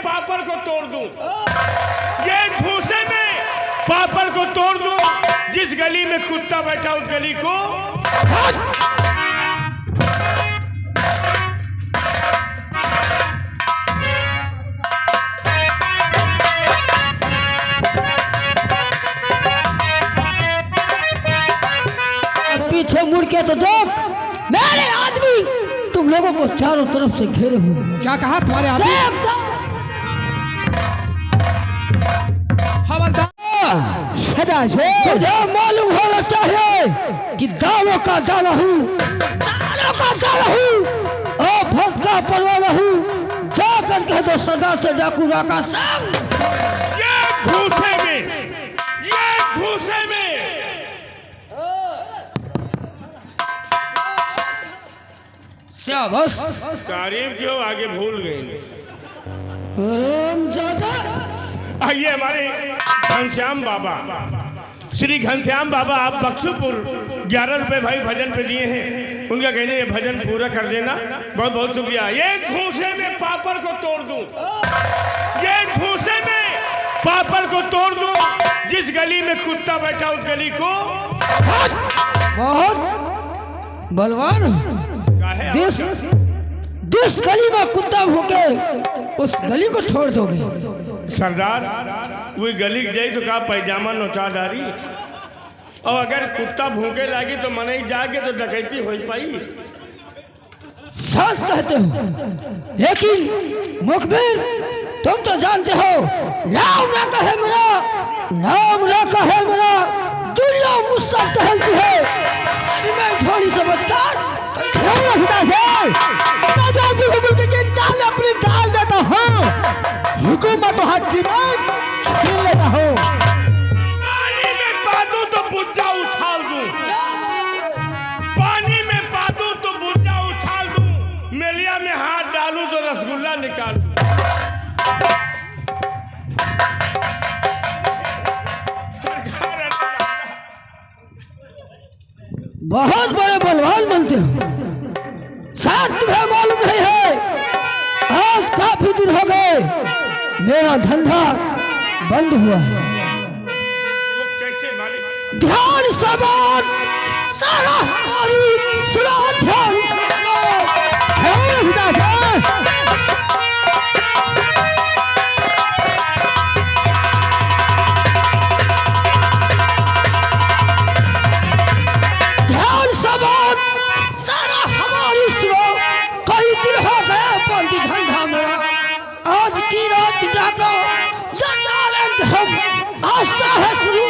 पापड़ को तोड़ दूं, ये भूसे में पापड़ को तोड़ दूं, जिस गली में कुत्ता बैठा उस गली को पीछे मुड़ के तो देख, मेरे आदमी तुम लोगों को चारों तरफ से घेरे हुए। क्या कहा तुम्हारे आदमी? सदा से तुझे मालूम होना चाहिए कि दानों का दाना हूँ, दानों का दाना हूँ और भक्का परवाना हूँ। जाकर कह दो सरदार से डाकू राका संग ये भूसे में शाबाश। तारीफ क्यों आगे भूल गए? आइए हमारे घनश्याम बाबा, श्री घनश्याम बाबा, आप बक्सूपुर 11 रुपए भाई भजन पे दिए हैं, उनका कहने ये भजन पूरा कर देना, बहुत बहुत शुक्रिया। ये भूसे में पापड़ को तोड़ दूं, ये भूसे में पापड़ को तोड़ दूं, जिस गली में कुत्ता बैठा उस गली को बहुत बलवान जिस गली में कुत्ता भूखे उस गली को छोड़ दोगे? सरदार वो गली जाई तो का पैजामा नोचा डारी, और अगर कुत्ता भूखे लागी तो मन ही जाके तो डकैती हो पाई। सच कहते हो, लेकिन मुखबिर तुम तो जानते हो नाम ना कहे मेरा, नाम ना कहे मेरा, दुनिया मुझसे टहलती है। अभी मैं थोड़ी सी बदकार चाल अपनी डाल देता हूँ, हुकूमत हकीमत छीन लेता हूँ। पानी में पादू तो बुझा उछाल दूं, पानी में पादू तो बुझा उछाल दूं, मेलिया में हाथ डालूं तो रसगुल्ला निकाल दूं। बहुत बड़े बलवान बनते हो, शायद तुम्हें मालूम नहीं है, आज काफी दिन हो गए मेरा धंधा बंद हुआ है। वो कैसे मालिक? ध्यान से बात सारा हमारी सुनो, ध्यान धंधा मेरा आज की रात जाको हम आस्था है शुरू।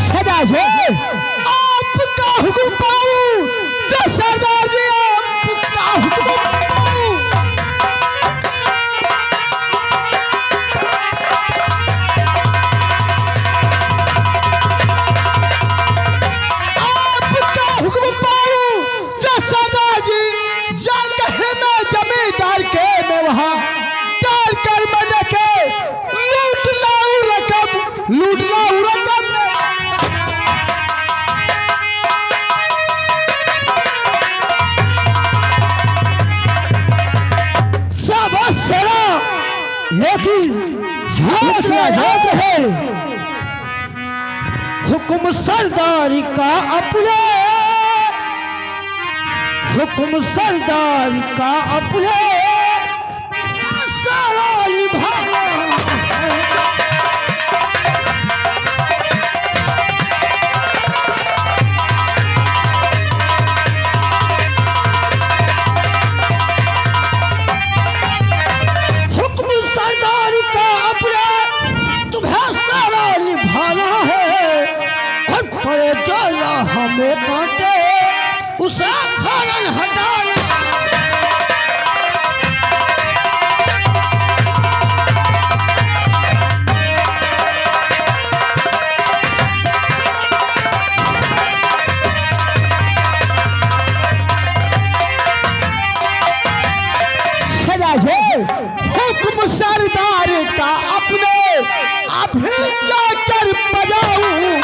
सदा से आपका हुक्म पाऊं, जो सरदार जी आपका हुक्म पाऊं। लेकिन है हुक्म सरदारी का अपने, हुक्म सरदारी का अपने सारा निभाना। हमें काटे उसे हरण हटाना। सदा से हुक्म सरदार का अपने अभी जाकर बजाऊं।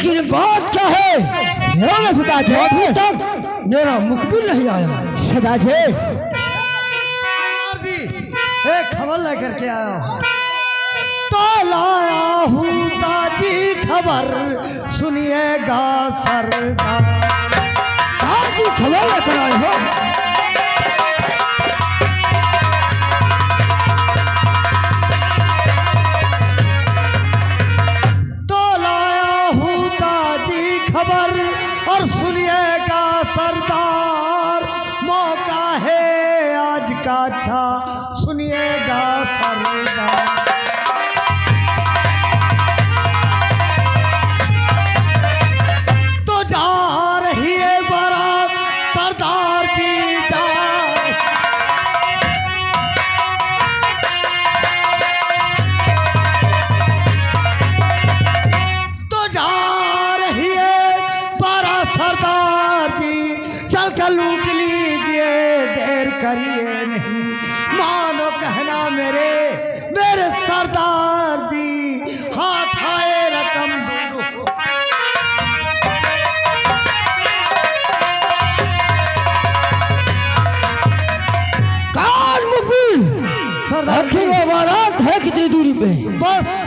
लेकिन बात क्या है सदा जी अभी तक मेरा मुखबिर नहीं आया। सदा जी जी एक खबर लेकर के आया हूँ। तो लाया हूँ ताजी खबर सुनिएगा सरदार। ताजी खबर लेकर आए हो? तो लाया हूँ ताजी खबर और सुनिएगा सरदार। मौका है आज का अच्छा सुनिएगा सरदार। तो जा रही है बारात सरदार की जाए। तो जा रही है बारात सरदार जी, चल कर लूट लीजिए देर करिए नहीं। मानो कहना मेरे मेरे सरदार जी, हाथ आए रकम दो। कान मुखबिर, सरदार आखिर वो बारात है कितनी दूरी पे? बस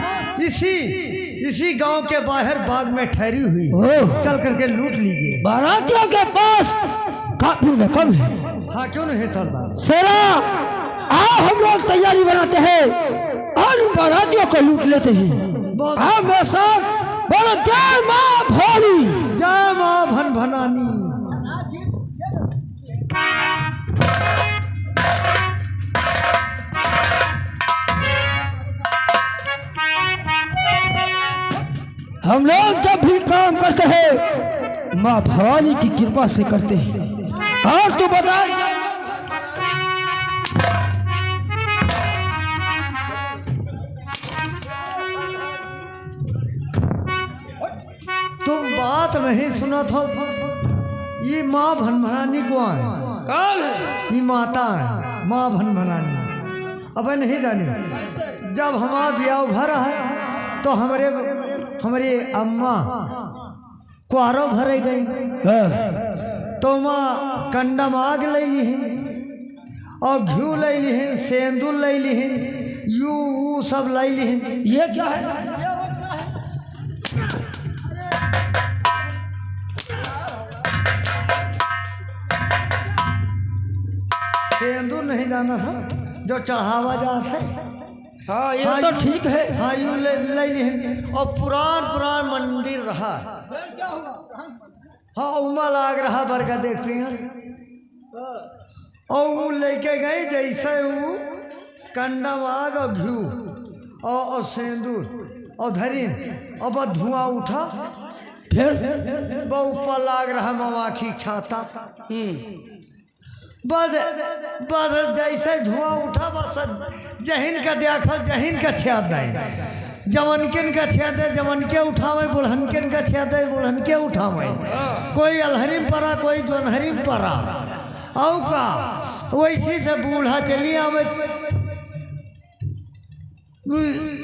इसी गांव के बाहर बाग में ठहरी हुई है। ओह। चल करके लूट लीजिए। बारातियों के पास काफी रकम है। हाँ क्यों नहीं सरदार। सेना आओ हम लोग तैयारी बनाते हैं और इन बारातियों को लूट लेते हैं। बहुत- आओ मेरे साथ बोलो जय माँ भोली। जय माँ भन भनानी। हम लोग जब भी काम करते हैं माँ भवानी की कृपा से करते हैं। और तू बता तुम बात नहीं सुना था। ये माँ भनभनानी कौन है? कौन है? ये माता है माँ भनभनानी। अब नहीं जानी। जब हमारा ब्याह भरा है तो हमारे अम्मा कुआरो भरे गई। हाँ। तो माँ कंडा माग ले ली है और घी ले ली है, सेंदूर ले ली है, यू सब ले ली है। ये क्या है? सेंदूर नहीं जाना था जो चढ़ावा जाता है। हाँ ये तो ठीक है। हाँ यू ले ली है। और पुरान मंदिर रहा। हाँ उमा लाग रहा बरगा देख पेड़। और वो लेके गए जैसे वो कंडा माग और घी और सेंदूर और धरीन और बस धुआं उठा। फिर वो ऊपर लाग रहा मवाखी छाता। बस जैसे धुआं उठा बस जहिन का देखो जहिन का छेद दे, जवनकिन का छेद है जवनके उठावे, बुढ़नकिन का छेद है बुढ़नके उठावे। कोई अलहरीम परा कोई जोनहरीम परा। औ का वैसी से बूढ़ा चली आवे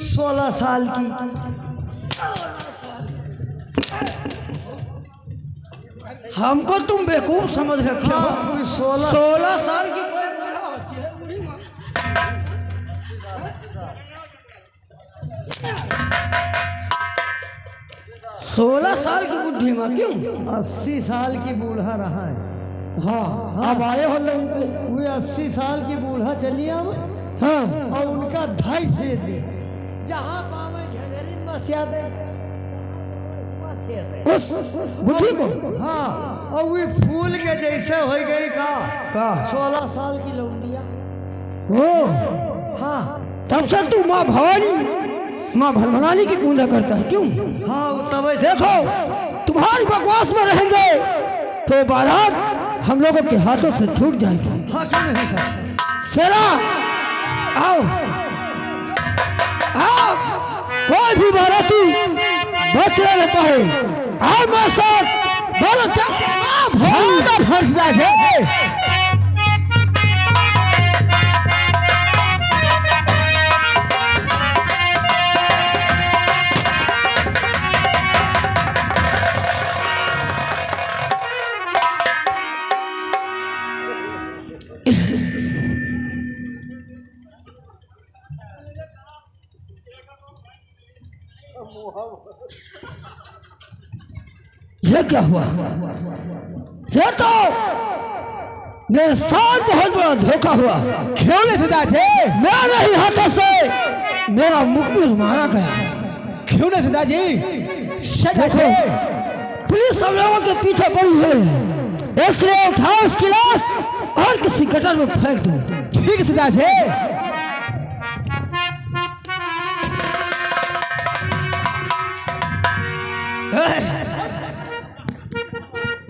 16 साल की। हमको तुम बेवकूफ समझ रखे हो। हाँ, कोई 16 साल की कोई बूढ़ा होती है? 16 साल की बुढ़ी माँ क्यों? 80 साल की बूढ़ा रहा है। हाँ अब आए हो लोग पे। वो 80 साल की बूढ़ा चली आवे हाँ और उनका धाई छेद दे। जहाँ पावे घेघरीन बसिया दे उस बुढ़ी को। हाँ और वो फूल के जैसे हो गई का 16 साल की लौंडिया। हो हाँ तब से तू माँ भवानी माँ भनभनानी की पूजा करता है क्यों? हाँ वो तब देखो तुम्हारी बकवास में रहेंगे तो बारात हम लोगों के हाथों से छूट जाएगी। हाँ क्यों नहीं था। शेरा आओ आओ, कोई भी बाराती बच न पाए। आओ मेरे साथ बोलो क्या फंसना है। क्या हुआ? ये तो मेरे साथ बहुत बड़ा धोखा हुआ। क्यों नहीं सदाजी? मेरे ही हाथों से मेरा मुखबिर मारा गया। क्यों नहीं सदाजी? देखो, पुलिस सब लोगों के पीछे पड़ी है, इसलिए उठाओ उसकी लाश और किसी गटर में फेंक दो। ठीक है सदाजी।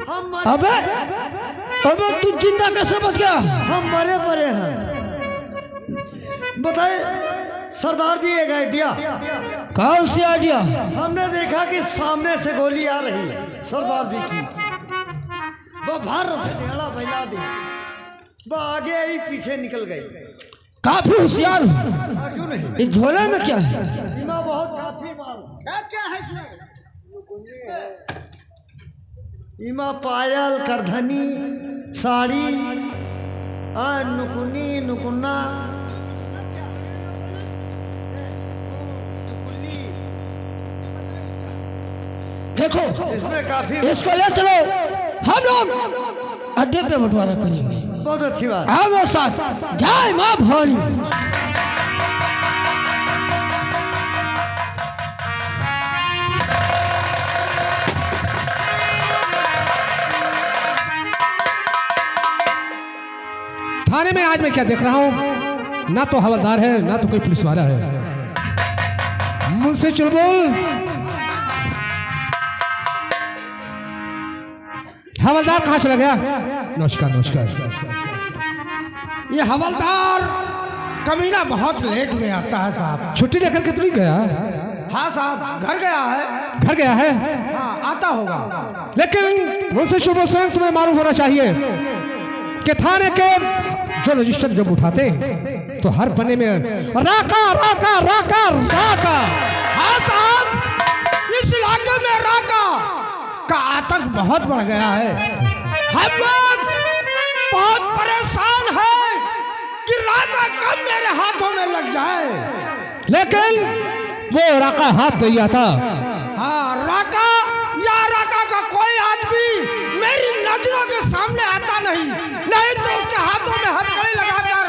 हम अबे अबे तू जिंदा कैसे बच गया? हम मरे पड़े हैं। बताए सरदार जी एक आइडिया। कौन सी आइडिया? हमने देखा कि सामने से गोली आ रही है सरदार जी की। वो भारत से ढेला फैला दी, वो आगे आई पीछे निकल गई। काफी होशियार हूँ। क्यों नहीं? इस झोले में क्या है? इमा बहुत काफी माल। क्या है इसमें? इमा पायल, करधनी, साड़ी, नुकुनी, नुकुन्ना, देखो, इसमें काफी। इसको ले चलो, हम लोग अड्डे पे बंटवारा करेंगे। बहुत अच्छी बात। आओ मेरे साथ। जय माँ भवानी। थाने में आज मैं क्या देख रहा हूँ? ना तो हवलदार है, ना तो कोई पुलिस वाला है। मुझसे चुलबुल, हवलदार कहाँ चला गया? नमस्कार नमस्कार। ये हवलदार कमीना बहुत लेट में आता है साहब। छुट्टी लेकर के तो नहीं गया? हाँ साहब, घर गया है। घर गया है? हाँ, आता होगा। लेकिन मुझसे चुलबुल सिंह, तुम्हें मालूम होना चाहिए कि थाने के जो रजिस्टर जब उठाते तो हर पन्ने में राका राका राका राका। हाँ साहब, इस इलाके में राका का आतंक बहुत बढ़ गया है। हम लोग बहुत परेशान हैं कि राका कब मेरे हाथों में लग जाए। लेकिन वो राका हाथ नहीं आता। हाँ, राका या राका का कोई आदमी मेरी नजरों के सामने आता नहीं, नहीं तो उसके हाथों में हथकड़ी लगाकर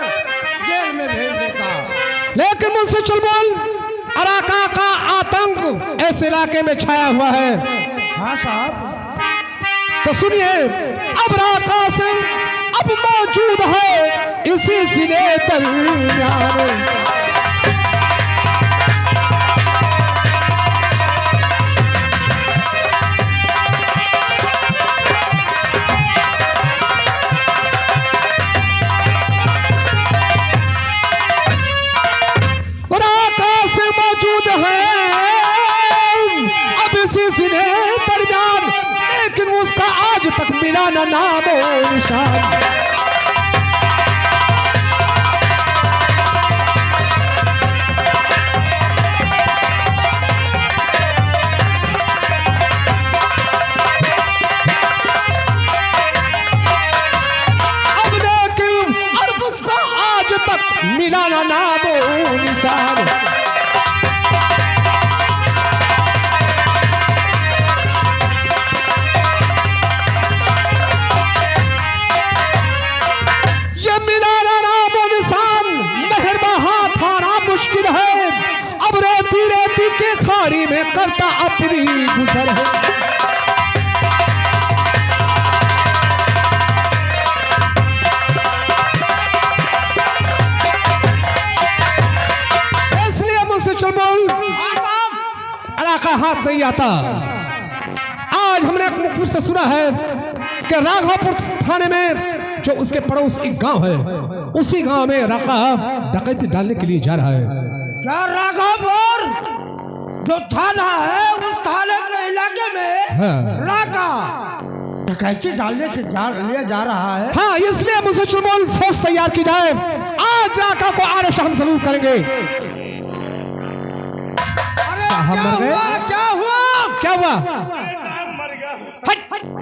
जेल में भेज देता। लेकिन मुझसे चुलबुल, राका का आतंक इस इलाके में छाया हुआ है। हाँ साहब। तो सुनिए, अब राका सिंह अब मौजूद है इसी जिले दरमियान। राका से मौजूद है अब इसी जिले दरमियान, लेकिन उसका आज तक मिला ना नाम और निशान। अब लेकिन अब उसका आज तक मिला ना नाम और निशान। के खाड़ी में करता अपनी गुजर है। इसलिए मुझसे चुलबुल इलाका हाथ नहीं आता। आज हमने एक मुखबिर से सुना है कि राघवपुर थाने में जो उसके पड़ोस एक गांव है, उसी गांव में राका डकैती डालने के लिए जा रहा है। क्या राघवपुर जो थाना है, उस थाने के इलाके में हाँ। राका डकैती डालने के लिए जा रहा है? हाँ, इसलिए मुझसे चुलबुल फोर्स तैयार की जाए। आज राका को अरेस्ट हम जरूर करेंगे। साहब मर गए? क्या हुआ? क्या हुआ? मर गया।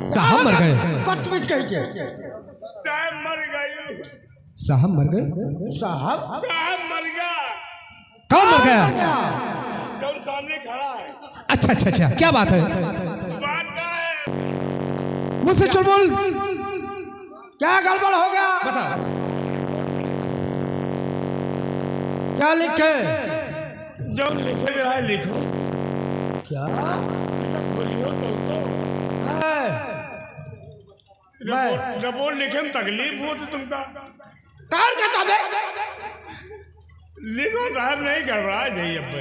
साहब मर गए? बदतमीज कहिए। साहब मर गए। साहब मर गए? साहब साहब मर गया। कौन मर गया? कौन सामने खड़ा है? अच्छा अच्छा अच्छा, क्या बात है? बात क्या है? मुझसे चल बोल। क्या गड़बड़ हो गया? बता। क्या लिखे? जो लिखे रहा है लिखो। क्या बोलियो तो रबोट लिखे में तकलीफ हो तो तुमका कार का चाबे? लिखो साहब, नहीं गड़बड़ा जाइए अब।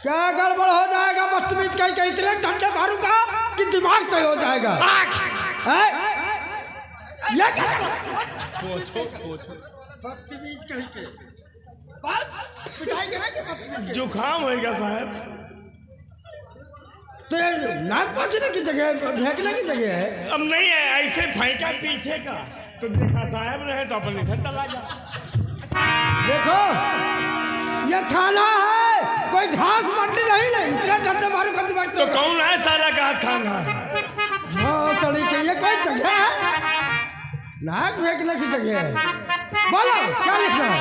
क्या गड़बड़ हो जाएगा? बदतमीज कहीं कहीं इतने ठंडे मारू का कि दिमाग सही हो जाएगा। हैं? ये क्या? बदतमीज कहीं के पिटाई करेंगे। जुकाम होएगा साहब। तेरे नाक पहुंचने की जगह फेंकने की जगह है। अब नहीं है, ऐसे फेंका पीछे का तो देखा साहब रहे तो अपन इधर चला जा। देखो ये थाना है, कोई घास मंडी नहीं ले। इतना डंडे मारू का दिमाग तो कौन है साला का थाना? हाँ सड़ी के ये कोई जगह है? नाक फेंकने की जगह है। बोलो क्या लिखना है?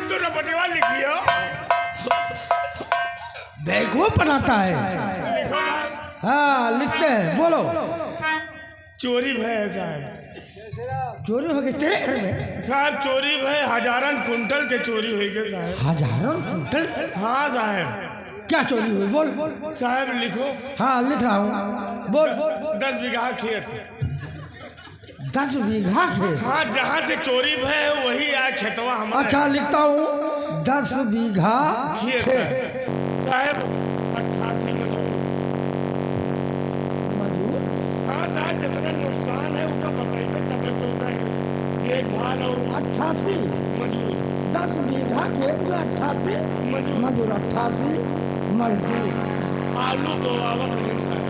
तो रपटेवा लिखियो। बेवकूफ बनाता है। हाँ लिखते हैं, बोलो। चोरी भय साहब। चोरी हो गई तेरे घर में? साहब चोरी भय, हजारन कुंटल के चोरी हुई के साहब। हजारों कुंटल? हाँ साहब। क्या चोरी हुई? बोल साहब लिखो। हाँ लिख रहा हूँ, बोल। 10 बीघा खेत। 10 बीघा खेत? हाँ, जहाँ से चोरी भय है वही आ खेतवा हमारा। अच्छा लिखता हूँ 10 बीघा खेत खेत। है। साहब 88 मजदूर? हाँ साहब, जितना नुकसान है उसका बताइए तब चलता है। देखभाल और 88 मजदूर। 10 बीघा खेत में 88 मजदूर। 88 मजदूर। आलू बोआवत नहीं साहब।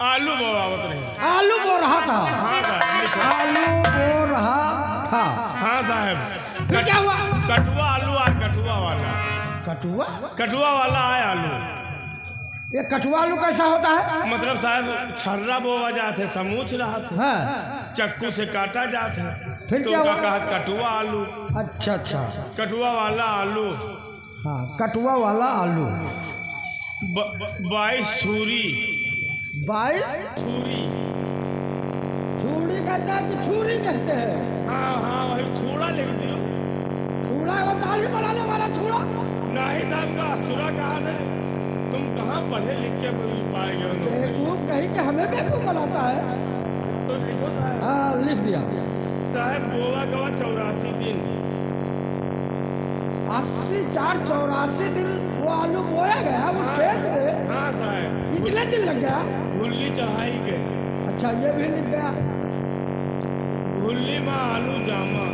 आलू बोआवत नहीं। आलू बो रहा था? हाँ साहब लिखो। आलू बो रहा था? हाँ साहब। फिर क्या हुआ? कटुआ आलू आ, कटुआ वाला। कटुआ? कटुआ वाला आए आलू। ये कटुआ आलू कैसा होता है? मतलब साहब छर्रा बोआ जाते, समूच रहा था, हाँ। चक्कू से काटा जाता। फिर तो क्या उनका हुआ? कहा कटुआ आलू। अच्छा अच्छा। कटुआ वाला आलू। हाँ कटुआ वाला आलू। 22 छुरी। 22 छुरी। छुरी कहते हैं कि छुरी कहते हैं? हाँ हाँ वही छुरा लिख दियो। छुरा वो दाढ़ी बनाने वाला छुरा? नहीं साहब का अस्तुरा कहा है। तुम कहाँ पढ़े लिख के पाएंगे? बेवकूफ कहीं के हमें बेवकूफ बनाता है। तो लिखो साहब। हाँ लिख दिया। साहब बोआ गवा 84 दिन। 80 4 84 दिन वो आलू बोया गया उस खेत में? हाँ साहब। कितने दिन लग गया? भुल्ली चढ़ाई के। अच्छा ये भी लिख गया। भुल्ली में आलू जामा।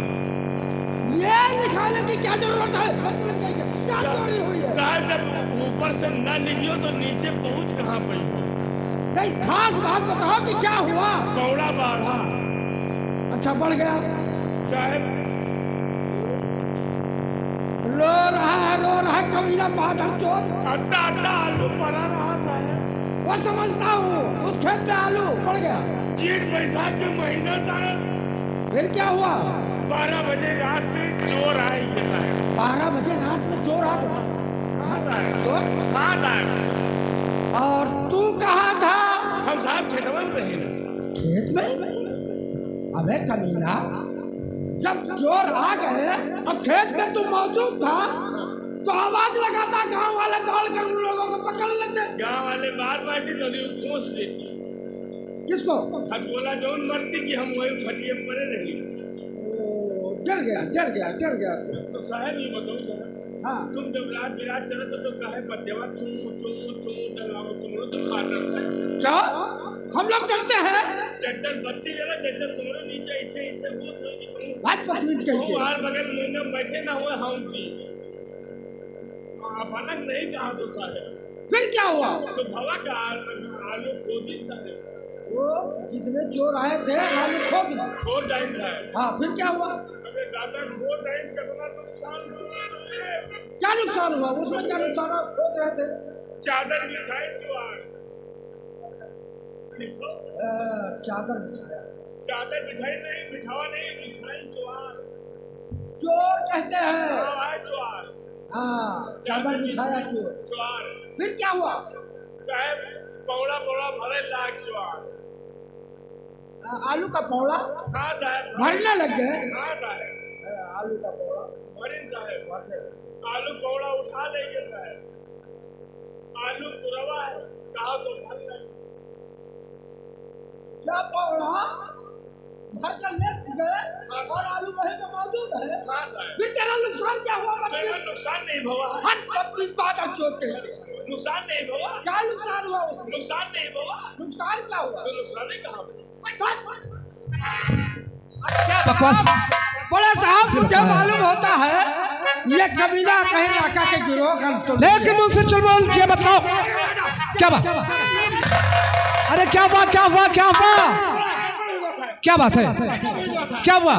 ये लिखाने की क्या जरूरत है? क्या चोरी हुई है? साहब जब ऊपर से न लिखियो तो नीचे पहुंच कहाँ पाई हो? नहीं खास बात बताओ कि क्या हुआ? कौड़ा बाढ़ा। अच्छा बढ़ गया। साहब रो रहा है कमीना माधर चोर। अड्डा अड्डा आलू पड़ा रहा साहब। वो समझता हूँ, उस खेत में आलू पड़ गया। जेठ बैसाख के महीना साहब। फिर क्या हुआ? 12 बजे रात से चोर आएंगे साहब। 12 बजे रात में चोर आ गया? हाँ साहब। चोर? हाँ साहब। और तू कहाँ था? हम साहब खेतवा में रहे ना। खेत में? अबे कमीना, जब चोर आ गए और खेत में तू मौजूद था तो आवाज लगाता, गांव वाले दौड़ कर उन लोगों को पकड़ लेते। गाँव वाले बात बाती तो खोस देती। किसको? अब बोला जौन मरती कि हम वही खटिए में पड़े रही। डर गया। तो साहब ये बताओ साहब, हाँ तुम जब रात बिरात चलो तो काहे पत्तेवा चू डराओ तुम लोग तो खाना था। क्या हम लोग डरते हैं? जब बत्ती जला जब तुम लोग नीचे ऐसे हो तो बात बदतमीज कही वो आर बगल में बैठे ना हुए हम भी अचानक नहीं कहा तो साहब। फिर क्या हुआ? तो भवा का आलू खोदी साहब। वो जितने चोर आए थे आलू खोद डाइन साहब। हाँ फिर क्या हुआ? अबे दादा खोद डाइन कितना नुकसान हुआ? क्या नुकसान हुआ? उसमें क्या नुकसान हुआ? खोद रहे थे। चादर बिछाई जो आग। चादर बिछाया। चादर बिछाई नहीं, बिछावा नहीं, बिछाई ज्वार। चोर कहते हैं। हाँ, है ज्वार। हाँ, चादर बिछाया चोर। ज्वार। फिर क्या हुआ? साहब पौड़ा पौड़ा भरे लाख ज्वार। आलू का पौड़ा हाँ साहब। भरने लग गए। हाँ साहब। आलू का पौड़ा भरे साहब। आलू पौड़ा उठा लेंगे साहब। आलू पुरवा है, कहा तो भर नहीं। क्या पौड़ा भर कर ले गए और आलू वहीं पे मौजूद है। हाँ साहब। फिर तेरा नुकसान क्या हुआ? तेरा नुकसान नहीं हुआ। हट अपनी बात और चोट कहते हैं। नुकसान नहीं हुआ। क्या नुकसान हुआ उसमें? नुकसान नहीं हुआ। नुकसान क्या हुआ? तो नुकसान ही कहा। क्या बकवास। बड़े साहब मुझे मालूम होता है ये कमीना कहीं राका के गिरोह का तो लेकिन मुझसे चल बोल, ये बताओ क्या बात? अरे क्या हुआ, क्या हुआ, क्या हुआ, क्या बात है, क्या हुआ?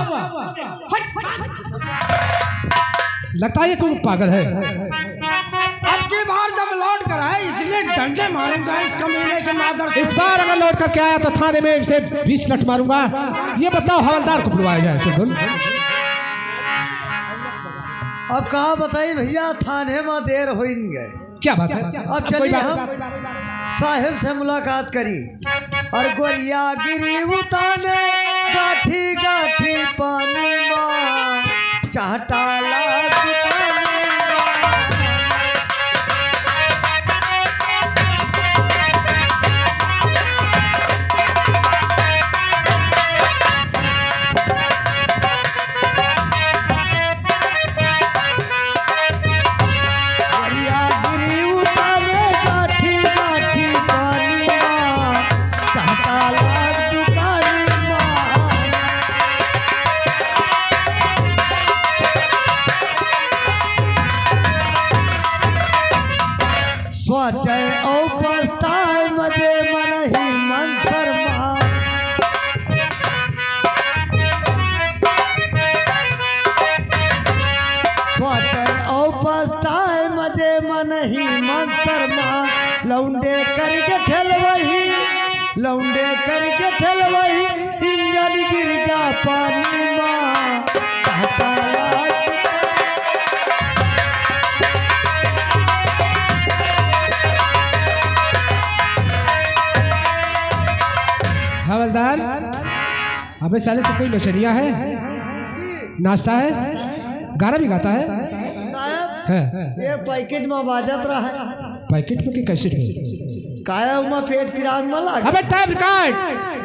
लगता है ये कोई पागल है। अब की बार जब लौट कर आए इसलिए डंडे मारूंगा इस कमीने के मादर। इस बार अगर लौट करके आया तो थाने में इसे 20 लठ मारूंगा। ये बताओ हवलदार को बुलवाया जाए। चुलबुल अब कहा बताई भैया, थाने में देर हो गए। क्या बात है? अब चलिए हम साहिब से मुलाकात करी और गोरिया गिरी उताने गाठी गाठी पानी माँ चाटाला जय ओ पस्ताए मजे मन ही मन शर्मा। सोचय ओ पस्ताए मजे मन ही मन शर्मा। लौंडे करके ठेलवही, लौंडे करके ठेलवही, इंजन गिर गया पानी माँ कहताला। हवलदार, अबे साले तो कोई लोचनिया है, नाचता है, गाना भी गाता है। ये पैकेट में बाजत रहा है। पैकेट में कि कैसेट में? काया उमा पेट फिराग में लगा। अबे टाइप काट।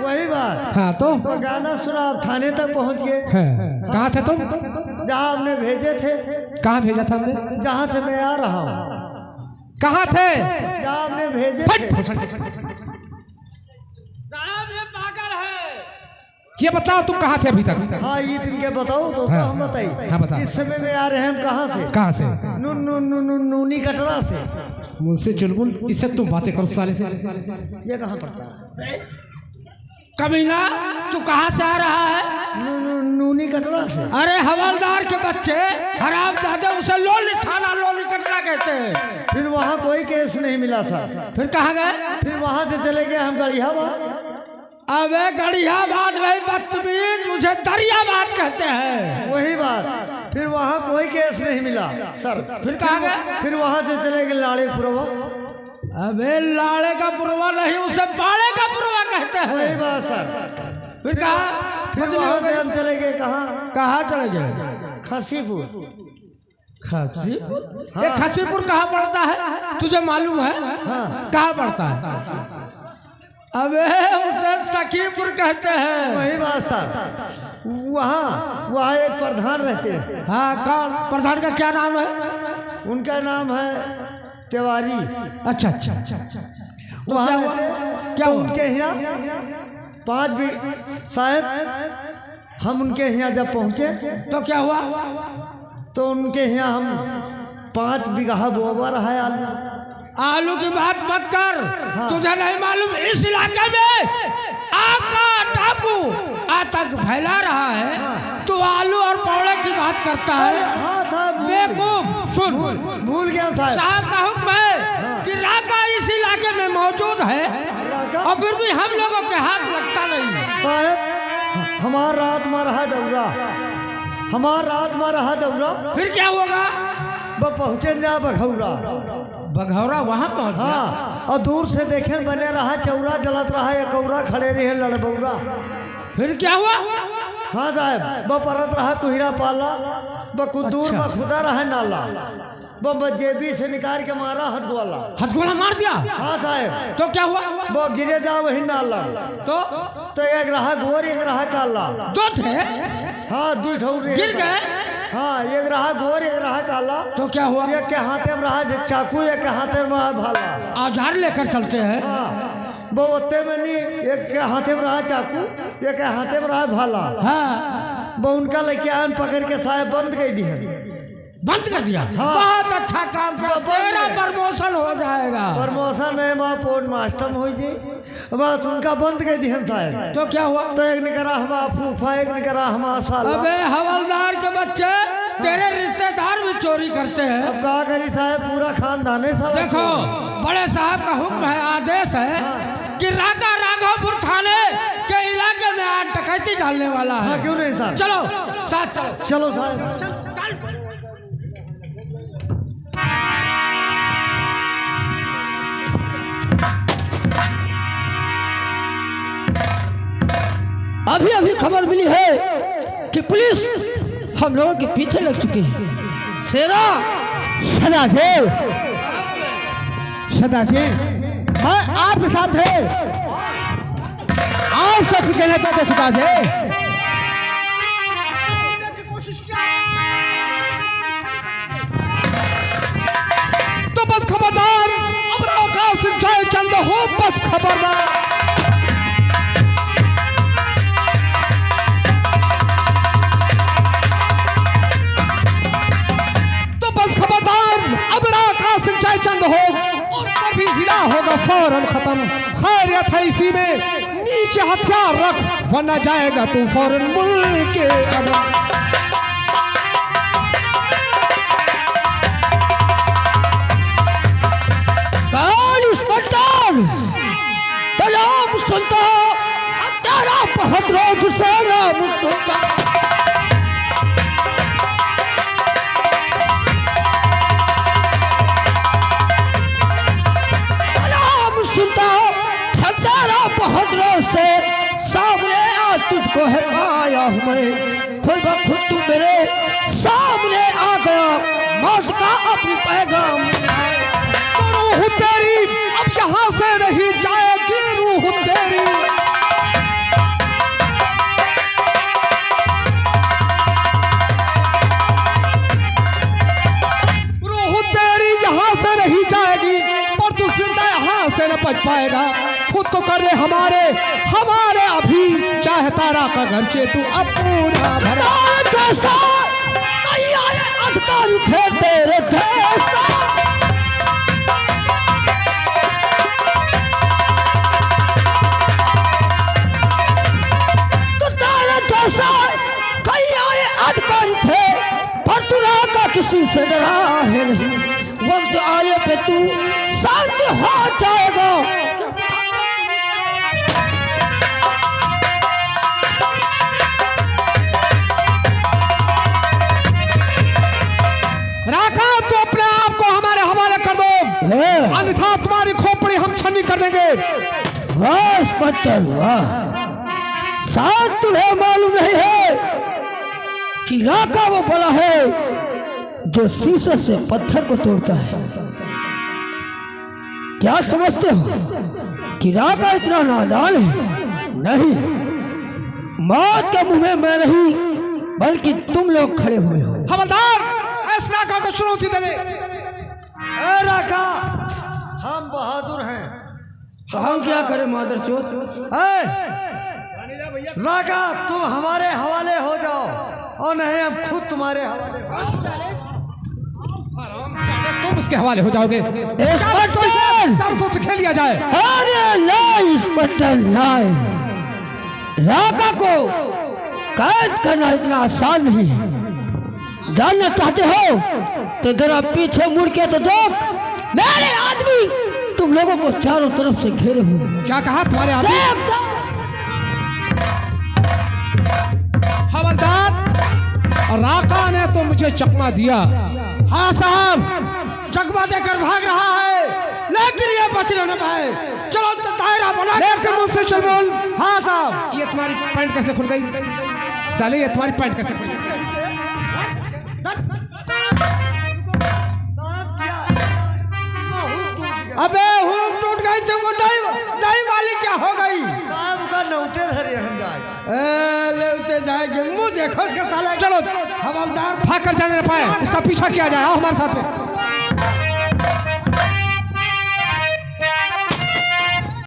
वही बात। हाँ तो गाना सुना, अब थाने तक पहुंच गए। कहाँ थे तुम? जहाँ हमने भेजे थे। कहाँ भेजा था हमने? जहाँ से मैं आ रहा हूँ। कहाँ थे? जहाँ हमने भेजे थे। साहब ये पागल है। ये बताओ तुम कहाँ थे अभी तक? हाँ ये दिन के बताओ तो हाँ, हम बताइए। हाँ बताओ। इस समय में आ रहे हैं हम कहाँ से? कहाँ से? नूनी कटरा से। मुझसे चुलबुल, इससे तुम बातें करो साले से। ये कहाँ पड़ता है? कमीना तू कहाँ से आ रहा है? नूनी कटरा से। अरे हवलदार के बच्चे हराम दादा, उसे लोली थाना लोली कटरा कहते हैं। फिर वहाँ कोई केस नहीं मिला सर। फिर कहाँ गए? फिर वहाँ से चले गए हम गड़ियाबाद। अबे गड़ियाबाद नहीं बदतमीज, मुझे दरियाबाद कहते हैं। वही बात। फिर वहाँ कोई केस नहीं मिला सर। फिर कहाँ गए? फिर वहाँ से चले गए लाड़े पुरवा। अबे लाड़े का पुरवा नहीं, उसे बाड़े का पुरवा कहते हैं। वही बात सर। फिर कहाँ? फिर वहाँ से हम चले गए कहाँ? कहाँ चले गए? खसीपुर। खसीपुर? ये खसीपुर कहाँ पड़ता है तुझे मालूम है? कहाँ पड़ता है? अबे उसे सखीपुर कहते हैं। वही बात सर। वहाँ एक प्रधान रहते हैं। हाँ, कौन प्रधान का क्या नाम है? उनका नाम है तिवारी। अच्छा अच्छा अच्छा। वहाँ रहते क्या तो हुआ? उनके यहाँ 5 साहब हम उनके यहाँ जब पहुँचे तो क्या हुआ? तो उनके यहाँ हम 5 बीघा बोआ रहा है आलू। आलू की बात मत कर। तुझे नहीं मालूम इस इलाके में आका डाकू आतंक फैला रहा है। तू आलू और पौड़े की बात करता है। हाँ साहब बेवकूफ, सुन। भूल गया साहब। साहब का हुक्म है कि राका इस इलाके में मौजूद है और फिर भी हम लोगों के हाथ लगता नहीं। साहब हमार रात में रहा दौरा, हमार रात में रहा दौरा। फिर क्या होगा? वो पहुँचे जा बघौरा। बघौरा वहाँ पहुँच गया। हाँ, और दूर से देखे बने रहा चौरा जलत रहा, एक कौरा खड़े रहे लड़बौरा। फिर क्या हुआ? हाँ साहब, वो परत रहा कुहिरा पाला, वो कुदूर में खुदा रहा नाला, वो जेबी से निकाल के मारा हथगोला। हथगोला मार दिया? हाँ साहब। तो क्या हुआ? वो गिरे जा वही नाला। तो एक रहा गोर, एक रहा काला। दो थे? हाँ, दो ठौर गिर गए। हाँ, एक रहा गोर, एक रहा काला। तो क्या हुआ? एक के हाथे में रहा चाकू, एक के हाथे में रहा भाला। औजार लेकर चलते हैं। हाँ, वो ओते में नहीं, एक के हाथे में रहा चाकू, एक के हाथे में रहा भाला। हाँ, वो उनका लेके आन पकड़ के साहब बंद कर दिया। बंद कर दिया? हाँ। बहुत अच्छा काम किया, तेरा प्रमोशन हो जाएगा। प्रमोशन है माँ पोन मास्टर हो जी, बस उनका बंद कर दिया साहब। तो क्या हुआ? तो एक ने करा हमारा फूफा, एक ने करा हमारा साला। अबे हवलदार के बच्चे, तेरे रिश्तेदार भी चोरी करते हैं। अब कहा करी साहब, पूरा खानदान है साहब। देखो, बड़े साहब का हुक्म है, आदेश है कि राका राघवपुर थाने के इलाके में आज डकैती डालने वाला है। हाँ, क्यों नहीं साहब? चलो साथ चलो। चलो साहब। अभी अभी खबर मिली है कि पुलिस हम लोगों के पीछे लग चुकी है। सेना सदाशिव, सदाशिव, मैं आपके साथ है। आप सब कुछ कहना चाहते सदाशिव? तो बस खबरदार, अब आकाश जय चंद हो, बस खबरदार। जय चंद हो और सभी हिला होगा फौरन खत्म। खैरियत है इसी में, नीचे हथियार रख वरना जाएगा तू फौरन मुल्क के अदम। कौन इंस्पेक्टर तलाम सुनता हत्यारा बहुत रोज से नाम सुनता। बहुत रोज से सामने आज तुझको है पाया हूँ मैं, खुद ब खुद तू मेरे सामने आ गया, मौत का अपनी पैगाम। तो रूह तेरी अब यहाँ से नहीं जाएगी, रूह तेरी। रूह तेरी यहाँ से नहीं जाएगी, पर तू जिंदा यहाँ से न बच पाएगा। खुद को कर ले हमारे हमारे अभी, चाहे तारा का घर चे तू अपना भरा। जैसा कई आए अधिकारी थे तेरे जैसा, तो तेरे जैसा कई आए अधिकारी थे, पर तू का किसी से डरा है नहीं। वक्त आने पे तू शांत हो जाएगा। राका, तो अपने आप को हमारे हवाले कर दो, अन्यथा तुम्हारी खोपड़ी हम छन्नी कर देंगे। वाह इंस्पेक्टर वाह, शायद तुम्हें मालूम नहीं है कि राका वो बला है जो शीशे से पत्थर को तोड़ता है। क्या समझते हो कि राका इतना नादान है? नहीं, मौत के मुंह में मैं नहीं बल्कि तुम लोग खड़े हुए हो। हवलदार, इस राका को चुनौती दे दे। ए राका, हम बहादुर हैं। तो हम क्या करें मादर चोत? राका, तुम हमारे हवाले हो जाओ और नहीं हम खुद तुम्हारे हवाले हो। तुम इसके हवाले हो जाओगे। चारों तरफ से खेल लिया जाए। अरे नहीं इंस्पेक्टर नहीं, राका को कैद करना इतना आसान नहीं है। जानना चाहते हो तो जरा पीछे मुड़ के तो दो, मेरे आदमी तुम लोगों को चारों तरफ से घेरे हुए। क्या कहा तुम्हारे आदमी? और राका ने तो मुझे चकमा दिया। हाँ साहब, चकमा देकर भाग रहा है, लेकिन ये बच न पाए। चलो तो दायरा बना लेकर मुझसे चल बोल। हाँ साहब। ये तुम्हारी पैंट कैसे खुल गई? साले ये तुम्हारी पैंट कैसे खुल गई? अबे हुक टूट गई तो दही वाली क्या हो गई? साहब का नौते धरे हम जाए। लेते जाएंगे, मुंह देखो इसके साले। चलो हवलदार भाग कर जाने न पाए, इसका पीछा किया जाए। आओ हमारे साथ में।